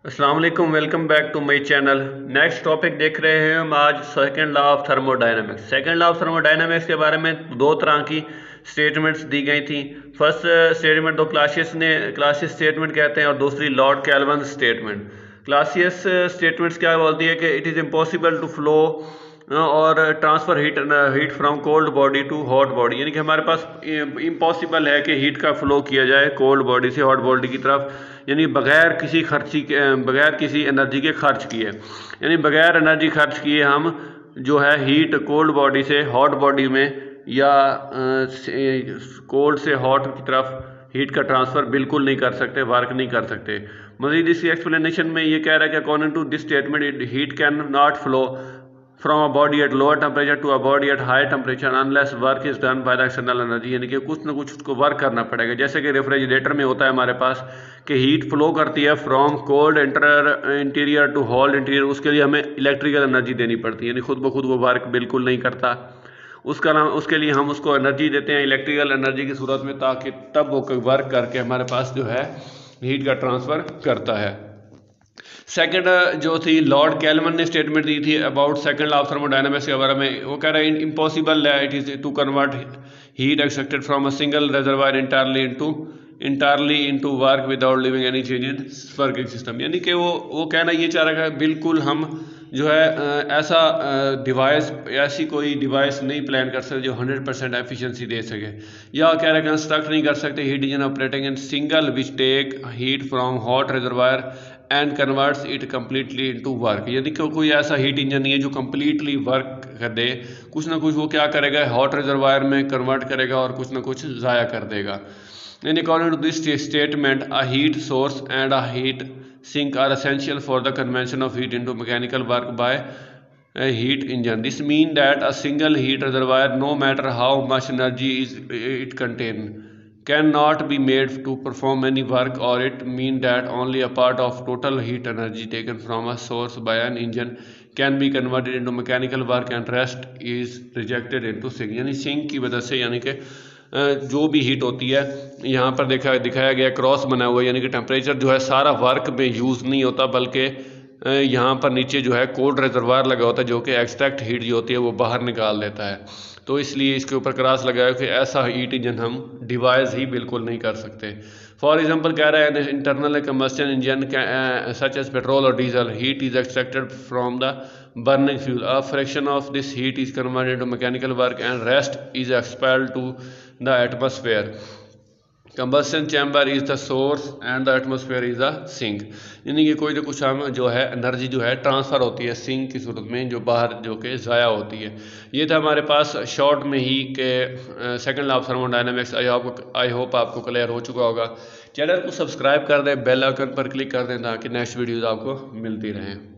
अस्सलाम वालेकुम, welcome back to my channel. Next topic देख रहे हैं हम आज second law of thermodynamics. Second law of thermodynamics के बारे में दो तरह की स्टेटमेंट्स दी गई थी। फर्स्ट स्टेटमेंट तो क्लासियस स्टेटमेंट कहते हैं और दूसरी Lord Kelvin statement. Clausius statements क्या बोलती है कि it is impossible to flow और transfer heat from cold body to hot body, यानी कि हमारे पास इम्पॉसिबल है कि हीट का फ्लो किया जाए कोल्ड बॉडी से हॉट बॉडी की तरफ, यानी बगैर किसी एनर्जी के खर्च किए, यानी बगैर एनर्जी खर्च किए हम जो है हीट कोल्ड बॉडी से हॉट बॉडी में या कोल्ड से हॉट की तरफ हीट का ट्रांसफ़र बिल्कुल नहीं कर सकते, वर्क नहीं कर सकते। मज़ीद इसी एक्सप्लेनेशन में ये कह रहा है कि according to this statement heat can not flow from a body at lower temperature to a body at high temperature unless work is done by the external energy, यानी कि कुछ ना कुछ उसको वर्क करना पड़ेगा। जैसे कि रेफ्रिजरेटर में होता है हमारे पास कि हीट फ्लो करती है from cold interior to hot interior, उसके लिए हमें इलेक्ट्रिकल एनर्जी देनी पड़ती है, यानी खुद ब खुद वो वर्क बिल्कुल नहीं करता। उसके लिए हम उसको एनर्जी देते हैं इलेक्ट्रिकल एनर्जी की सूरत में, ताकि तब वो वर्क करके हमारे पास जो है हीट का ट्रांसफ़र करता है। सेकंड जो थी लॉर्ड कैल्विन ने स्टेटमेंट दी थी about second law of thermodynamics के बारे में। वो कह रहा है इम्पॉसिबल है it is to convert heat extracted from a single reservoir entirely into work without living any change in working system, यानी कि वो कहना ये चाह रहा है बिल्कुल हम जो है ऐसी कोई डिवाइस नहीं प्लान कर सकते जो 100% एफिशिएंसी दे सके, या कह रहे हैं कंस्ट्रक्ट नहीं कर सकते heat engine operating in single which take heat from hot reservoir and converts it completely into work, यानी कि कोई ऐसा हीट इंजन नहीं है जो कम्प्लीटली वर्क कर दे, कुछ ना कुछ वो क्या करेगा हॉट रिजर्वायर में कन्वर्ट करेगा और कुछ ना कुछ ज़ाया कर देगा। In according to this statement, a heat source and a heat sink are essential for the conversion of heat into mechanical work by a heat engine. This means that a single heat reservoir, no matter how much energy it contains, cannot be made to perform any work, or it means that only a part of total heat energy taken from a source by an engine can be converted into mechanical work and rest is rejected into sink, यानी sink की वजह से, यानी कि जो भी heat होती है यहाँ पर दिखाया गया क्रॉस बना हुआ है, यानी कि टेम्परेचर जो है सारा वर्क में यूज़ नहीं होता, बल्कि यहाँ पर नीचे जो है कोल्ड रिजर्वायर लगा होता है जो कि एक्सट्रैक्ट हीट जो होती है वो बाहर निकाल देता है। तो इसलिए इसके ऊपर क्रॉस लगाया कि ऐसा हीट इंजन हम डिवाइस ही बिल्कुल नहीं कर सकते। फॉर एग्जांपल कह रहा है internal combustion engine such as petrol और diesel, heat is extracted from the burning fuel. A fraction of this heat is converted into mechanical work and rest is expelled to the atmosphere. Combustion chamber is the source and the atmosphere is the sink, यानी कि कोई ना कुछ हम जो है energy जो है ट्रांसफ़र होती है सिंक की सूरत में जो बाहर जो कि ज़ाया होती है। ये था हमारे पास शॉर्ट में ही के second law of thermodynamics. I hope आपको क्लियर हो चुका होगा। चैनल को सब्सक्राइब कर दें, बेल आइकन पर क्लिक कर दें ताकि नेक्स्ट वीडियोज़ आपको मिलती रहें।